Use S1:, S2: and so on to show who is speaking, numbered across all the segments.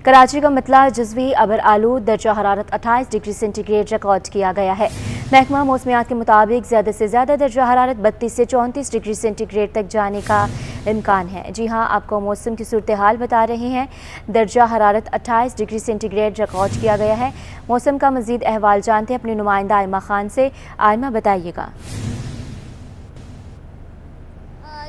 S1: कराची का मतला जज़वी अबर आलूद दर्जा हरारत 28 डिग्री सेंटीग्रेड रिकॉर्ड किया गया है। महकमा मौसमियात के मुताबिक ज़्यादा से ज़्यादा दर्जा हरारत 32 से 34 डिग्री सेंटीग्रेड तक जाने का इम्कान है। जी हाँ, आपको मौसम की सूरत हाल बता रहे हैं। दर्जा हरारत 28 डिग्री सेंटीग्रेड रिकॉर्ड किया गया है। मौसम का मज़ीद अहवाल जानते हैं अपनी नुमाइंदा आयमा खान से। आयमा, बताइएगा।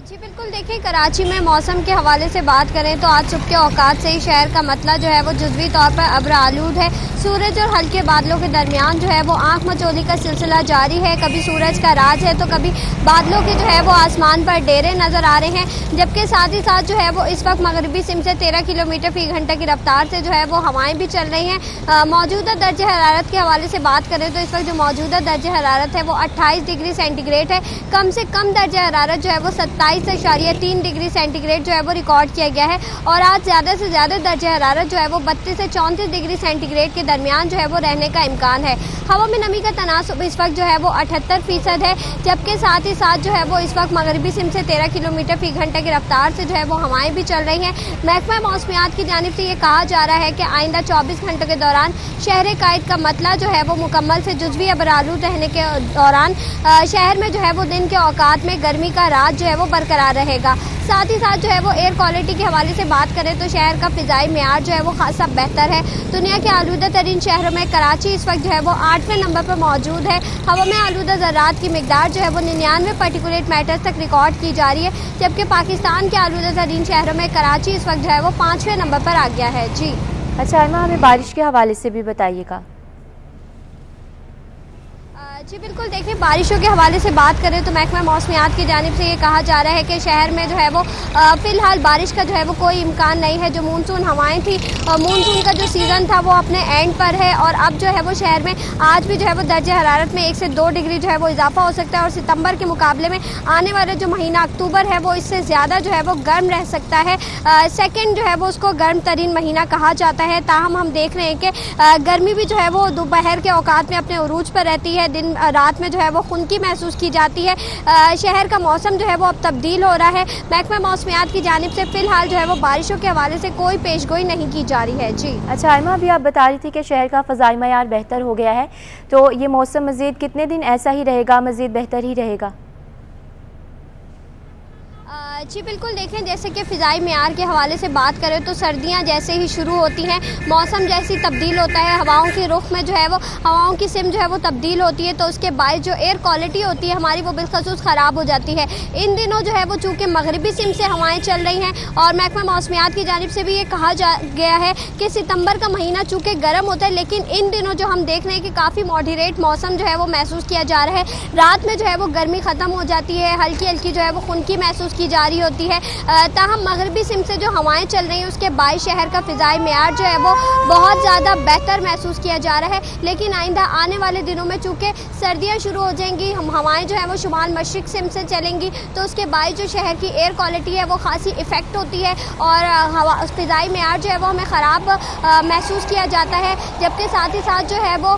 S2: जी बिल्कुल, देखिए कराची में मौसम के हवाले से बात करें तो आज सुबह के औकात से ही शहर का मतला जो है वो जुज़वी तौर पर अब्र आलूद है। सूरज और हल्के बादलों के दरमियान जो है वो आंख मचोली का सिलसिला जारी है। कभी सूरज का राज है तो कभी बादलों के जो है वो आसमान पर डेरे नज़र आ रहे हैं। जबकि साथ ही साथ जो है वो इस वक्त मगरबी सिम से 13 किलोमीटर फी घंटे की रफ्तार से जो है वो हवाएं भी चल रही हैं। मौजूदा दर्ज हरारत के हवाले से बात करें तो इस वक्त जो मौजूदा दर्ज हरारत है वो 28 डिग्री सेंटीग्रेड है। कम से कम दर्ज हरारत जो है वो 27.3 डिग्री सेंटीग्रेड जो है वो रिकॉर्ड किया गया है। और आज ज़्यादा से ज़्यादा दर्ज हरारत जो है वो 32 से 34 डिग्री सेंटीग्रेड के दरमियान जो है वो रहने का इम्कान है। हवा में नमी का तनासुब इस वक्त जो है वो 78% है। जबकि साथ ही साथ जो है वो इस वक्त मगरबी सिम से 13 किलोमीटर फी घंटे की रफ्तार से जो है वो हवाएं भी चल रही हैं। महकमा मौसमियात की जानिब से ये कहा जा रहा है कि आइंदा 24 घंटों के दौरान शहर कायद का मतला जो है वो मुकम्मल से जुज़वी अबर आलूद रहने के दौरान शहर में जो है वो दिन के औकात में गर्मी का राज जो है वो बरकरार रहेगा। साथ ही साथ जो है वो एयर क्वालिटी के हवाले से बात करें तो शहर का फ़िज़ाई मेयार जो है वो खासा बेहतर है। दुनिया के आलूदा तरीन शहरों में कराची इस वक्त जो है वो 8वें नंबर पर मौजूद है। हवा में आलूदा ज़रात की मिकदार जो है वो 99 पार्टिकुलेट मैटर्स तक रिकॉर्ड की जा रही है। जबकि पाकिस्तान के आलूदा तरीन शहरों में कराची इस वक्त जो है वो 5वें नंबर पर आ गया है। जी
S1: अच्छा आयमा, हमें बारिश के हवाले से भी बताइएगा।
S2: जी बिल्कुल, देखिए बारिशों के हवाले से बात करें तो महकमा मौसमियात की जानिब से ये कहा जा रहा है कि शहर में जो है वो फ़िलहाल बारिश का जो है वो कोई इम्कान नहीं है। जो मानसून हवाएं थी, मानसून का जो सीज़न था वो अपने एंड पर है। और अब जो है वो शहर में आज भी जो है वो दर्ज हरारत में 1 से 2 डिग्री जो है वो इजाफा हो सकता है। और सितंबर के मुकाबले में आने वाला जो महीना अक्टूबर है वो इससे ज़्यादा जो है वो गर्म रह सकता है। सेकेंड जो है वो उसको गर्म तरीन महीना कहा जाता है। ताहम हम देख रहे हैं कि गर्मी भी जो है वो दोपहर के औकात में अपने उरूज पर रहती है। दिन रात में जो है वो खुनकी महसूस की जाती है। शहर का मौसम जो है वो अब तब्दील हो रहा है। महकमा मौसमियात की जानिब से फ़िलहाल जो है वो बारिशों के हवाले से कोई पेशगोई नहीं की जा रही है। जी
S1: अच्छा आयमा, अभी आप बता रही थी कि शहर का फ़ज़ाई मयार बेहतर हो गया है, तो ये मौसम मज़ीद कितने दिन ऐसा ही रहेगा, मज़ीद बेहतर ही रहेगा?
S2: जी बिल्कुल, देखें जैसे कि फ़िज़ाई मेयार के हवाले से बात करें तो सर्दियां जैसे ही शुरू होती हैं, मौसम जैसे तब्दील होता है, हवाओं के रुख में जो है वो हवाओं की सिम जो है वो तब्दील होती है, तो उसके बाद जो एयर क्वालिटी होती है हमारी वो बिलखसूस ख़राब हो जाती है। इन दिनों जो है वो चूँकि मगरबी सिम से हवाएँ चल रही हैं और महकमा मौसमियात की जानिब से भी ये कहा गया है कि सितंबर का महीना चूँकि गर्म होता है, लेकिन इन दिनों जो हम देख रहे हैं कि काफ़ी मॉडरेट मौसम जो है वो महसूस किया जा रहा है। रात में जो है वो गर्मी ख़त्म हो जाती है, हल्की हल्की जो है वो खुनकी महसूस की जा रही होती है। ताहम मगरबी सिम से जो हवाएं चल रही हैं उसके बाद शहर का फ़िज़ाई मेयार जो है वो बहुत ज़्यादा बेहतर महसूस किया जा रहा है। लेकिन आइंदा आने वाले दिनों में चूँकि सर्दियां शुरू हो जाएंगी, हम हवाएं जो है वो शुमाल मशरिक़ सिम से चलेंगी, तो उसके बाद जो शहर की एयर क्वालिटी है वो खासी इफ़ेक्ट होती है और हवा फ़िज़ाई मेयार जो है वो हमें ख़राब महसूस किया जाता है। जबकि साथ ही साथ जो है वो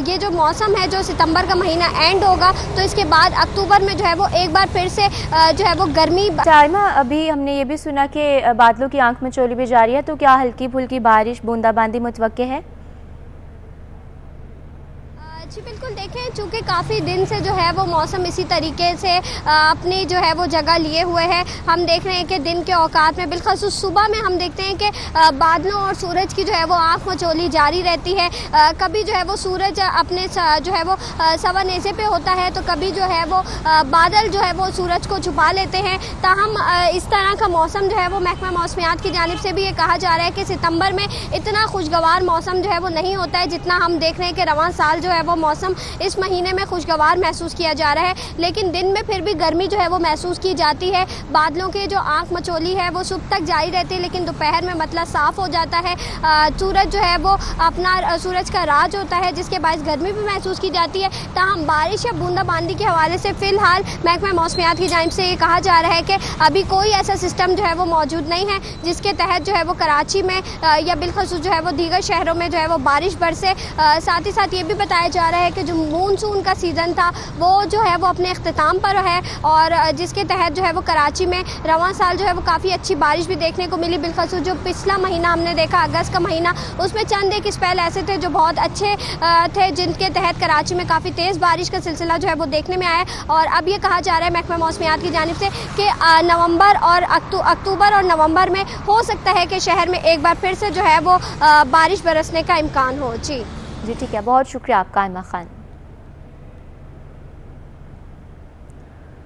S2: ये जो मौसम है जो सितंबर का महीना एंड होगा, तो इसके बाद अक्टूबर में जो है वो एक बार फिर से जो है वो गर्मी।
S1: अभी हमने ये भी सुना कि बादलों की आंख में चोली भी जारी है, तो क्या हल्की फुल्की बारिश बूंदाबांदी मुतवक्के है?
S2: जी बिल्कुल, देखें चूँकि काफ़ी दिन से जो है वो मौसम इसी तरीके से अपनी जो है वो जगह लिए हुए है। हम देख रहे हैं कि दिन के औकात में बिलखसूस सुबह में हम देखते हैं कि बादलों और सूरज की जो है वो आँख मचोली जारी रहती है। कभी जो है वो सूरज अपने जो है वो सवा नेज़े पे होता है, तो कभी जो है वो बादल जो है वो सूरज को छुपा लेते हैं। ताहम इस तरह का मौसम जो है वो महकमा मौसमियात की जानिब से भी ये कहा जा रहा है कि सितंबर में इतना खुशगवार मौसम जो है वो नहीं होता है जितना हम देख रहे हैं कि रवां साल जो है वो मौसम इस महीने में खुशगवार महसूस किया जा रहा है। लेकिन दिन में फिर भी गर्मी जो है वो महसूस की जाती है। बादलों की जो आंख मचोली है वो सुबह तक जारी रहती है, लेकिन दोपहर में मतलब साफ़ हो जाता है। सूरज जो है वो अपना सूरज का राज होता है, जिसके बाद गर्मी भी महसूस की जाती है। ताहम बारिश या बूंदाबांदी के हवाले से फ़िलहाल महकमा मौसमियात की जानिब से ये कहा जा रहा है कि अभी कोई ऐसा सिस्टम जो है वो मौजूद नहीं है जिसके तहत जो है वो कराची में या बिलखसूस जो है वो दीगर शहरों में जो है वो बारिश बरसे। साथ ही साथ ये भी बताया जा रहा है कि जो मानसून का सीज़न था वो जो है वो अपने अख्ताम पर है, और जिसके तहत जो है वो कराची में रवां साल जो है वो काफ़ी अच्छी बारिश भी देखने को मिली। बिलखसूस जो पिछला महीना हमने देखा अगस्त का महीना, उसमें चंद एक स्पेल ऐसे थे जो बहुत अच्छे थे, जिनके तहत कराची में काफ़ी तेज़ बारिश का सिलसिला जो है वो देखने में आया। और अब ये कहा जा रहा है महकमा मौसमियात की जानिब से कि नवंबर और अक्टूबर और नवंबर में हो सकता है कि शहर में एक बार फिर से जो है वो बारिश बरसने का इम्कान हो। जी
S1: ठीक है, बहुत शुक्रिया आपका आयमा खान।